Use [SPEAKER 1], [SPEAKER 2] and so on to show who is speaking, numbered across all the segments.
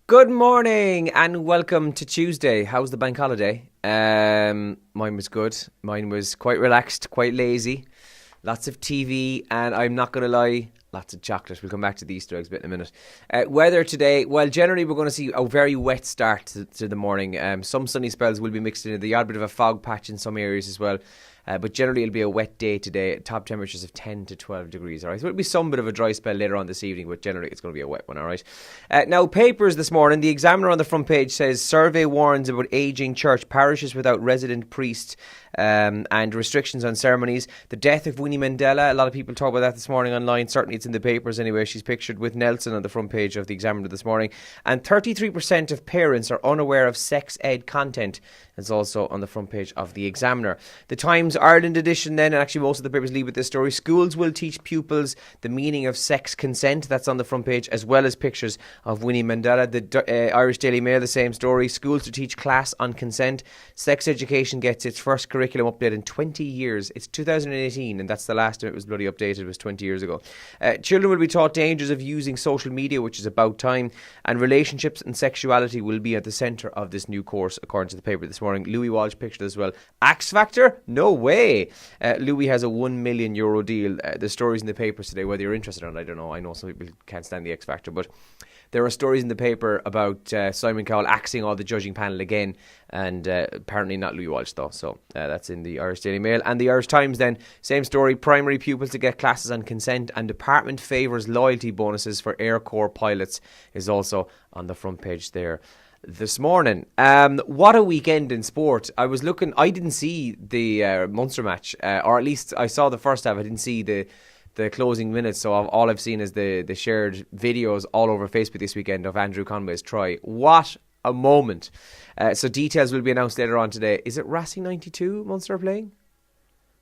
[SPEAKER 1] Good morning and welcome to Tuesday. How's the bank holiday? Mine was good. Mine was quite relaxed, quite lazy. Lots of TV and I'm not going to lie, lots of chocolate. We'll come back to the Easter eggs bit in a minute. Weather today, well, generally we're going to see a very wet start to the morning. Some sunny spells will be mixed in. The odd bit of a fog patch in some areas as well. But generally it'll be a wet day today. Top temperatures of 10 to 12 degrees, all right? So it'll be some bit of a dry spell later on this evening, but generally it's going to be a wet one, all right? Now, papers this morning. The Examiner on the front page says, survey warns about ageing church parishes without resident priests and restrictions on ceremonies. The death of Winnie Mandela. A lot of people talk about that this morning online. Certainly it's in the papers anyway. She's pictured with Nelson on the front page of the Examiner this morning. And 33% of parents are unaware of sex ed content. It's also on the front page of the Examiner. The Times Ireland edition then, and actually most of the papers lead with this story. Schools will teach pupils the meaning of sex consent. That's on the front page, as well as pictures of Winnie Mandela. The Irish Daily Mail, the same story. Schools to teach class on consent. Sex education gets its first curriculum update in 20 years. It's 2018, and that's the last time it was bloody updated. It was 20 years ago. Children will be taught dangers of using social media, which is about time. And relationships and sexuality will be at the centre of this new course, according to the paper this morning. Louis Walsh pictured as well. X Factor? No way. Louis has a €1 million deal. The stories in the papers today, whether you're interested or not, I don't know. I know some people can't stand the X Factor, but there are stories in the paper about Simon Cowell axing all the judging panel again, and apparently not Louis Walsh though. So that's in the Irish Daily Mail. And the Irish Times then, same story. Primary pupils to get classes on consent, and department favours loyalty bonuses for Air Corps pilots is also on the front page there this morning. What a weekend in sport. I was looking, I didn't see the Munster match, or at least I saw the first half. I didn't see the closing minutes, so all I've seen is the shared videos all over Facebook this weekend of Andrew Conway's try. What a moment. So details will be announced later on today. Is it Racing 92 Munster are playing?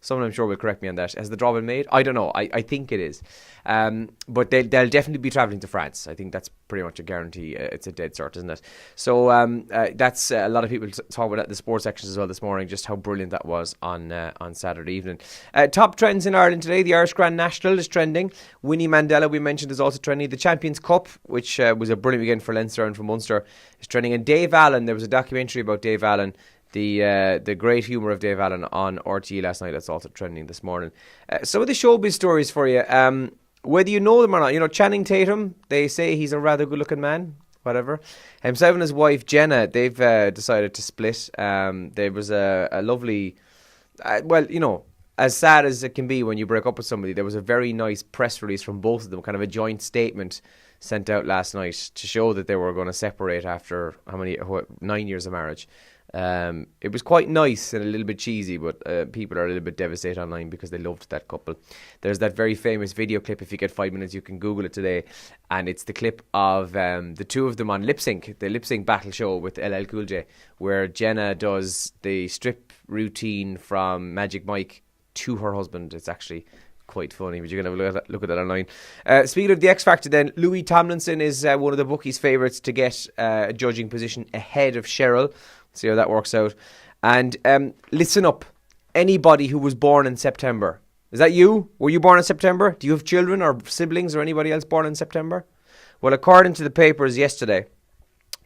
[SPEAKER 1] Someone I'm sure will correct me on that. Has the draw been made? I don't know. I think it is. But they'll definitely be travelling to France. I think that's pretty much a guarantee. It's a dead cert, isn't it? So that's a lot of people talk about that in the sports sections as well this morning, just how brilliant that was on Saturday evening. Top trends in Ireland today. The Irish Grand National is trending. Winnie Mandela, we mentioned, is also trending. The Champions Cup, which was a brilliant weekend for Leinster and for Munster, is trending. And Dave Allen, there was a documentary about Dave Allen, the great humour of Dave Allen on RTE last night. That's also trending this morning. Some of the showbiz stories for you. Whether you know them or not, you know, Channing Tatum, they say he's a rather good looking man, whatever. Himself and his wife Jenna, they've decided to split. There was a lovely, well, you know, as sad as it can be when you break up with somebody, there was a very nice press release from both of them, kind of a joint statement sent out last night to show that they were going to separate after 9 years of marriage. It was quite nice and a little bit cheesy, but people are a little bit devastated online because they loved that couple. There's that very famous video clip. If you get 5 minutes, you can Google it today, and it's the clip of the two of them on lip sync, the lip sync battle show with LL Cool J, where Jenna does the strip routine from Magic Mike to her husband. It's actually quite funny, but you can have a look at that online. Speaking of the X Factor then, Louis Tomlinson is one of the bookies' favourites to get a judging position ahead of Cheryl. See how that works out. And listen up, anybody who was born in September. Is that you? Were you born in September? Do you have children or siblings or anybody else born in September? Well, according to the papers yesterday,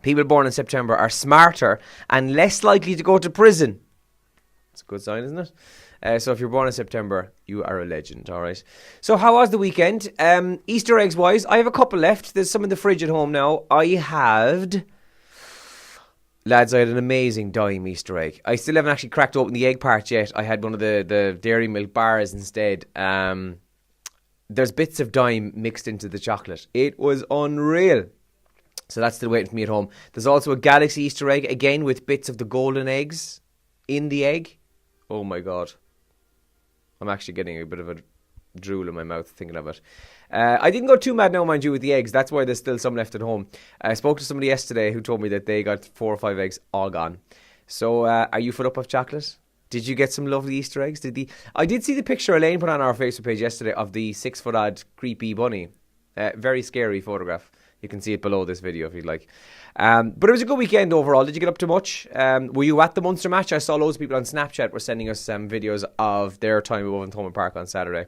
[SPEAKER 1] people born in September are smarter and less likely to go to prison. That's a good sign, isn't it? So if you're born in September, you are a legend, all right? So how was the weekend? Easter eggs wise, I have a couple left. There's some in the fridge at home now. Lads, I had an amazing dime Easter egg. I still haven't actually cracked open the egg part yet. I had one of the dairy milk bars instead. There's bits of dime mixed into the chocolate. It was unreal. So that's still waiting for me at home. There's also a Galaxy Easter egg, again with bits of the golden eggs in the egg. Oh my God. I'm actually getting a bit of a drool in my mouth thinking of it. I didn't go too mad now, mind you, with the eggs. That's why there's still some left at home. I spoke to somebody yesterday who told me that they got 4 or 5 eggs all gone. So are you fed up with chocolate? Did you get some lovely Easter eggs? I did see the picture Elaine put on our Facebook page yesterday of the 6-foot-odd creepy bunny. Very scary photograph. You can see it below this video if you'd like. But it was a good weekend overall. Did you get up to much? Were you at the Munster match? I saw loads of people on Snapchat were sending us videos of their time above in Thomond Park on Saturday.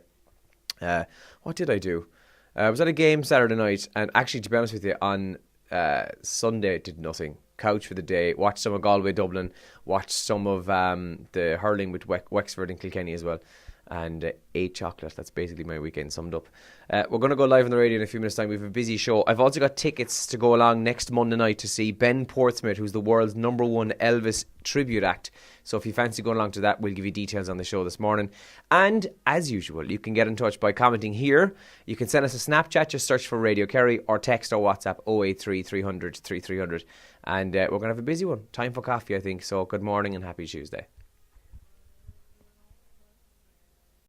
[SPEAKER 1] What did I do? I was at a game Saturday night, and actually, to be honest with you, on Sunday did nothing. Couch for the day. Watched some of Galway Dublin. Watched some of the hurling with Wexford and Kilkenny as well. And ate chocolate. That's basically my weekend summed up. We're going to go live on the radio in a few minutes' time. We have a busy show. I've also got tickets to go along next Monday night to see Ben Portsmouth, who's the world's #1 Elvis tribute act. So if you fancy going along to that, we'll give you details on the show this morning. And as usual, you can get in touch by commenting here. You can send us a Snapchat, just search for Radio Kerry, or text or WhatsApp 083 300 3300. And we're going to have a busy one. Time for coffee, I think. So good morning and happy Tuesday.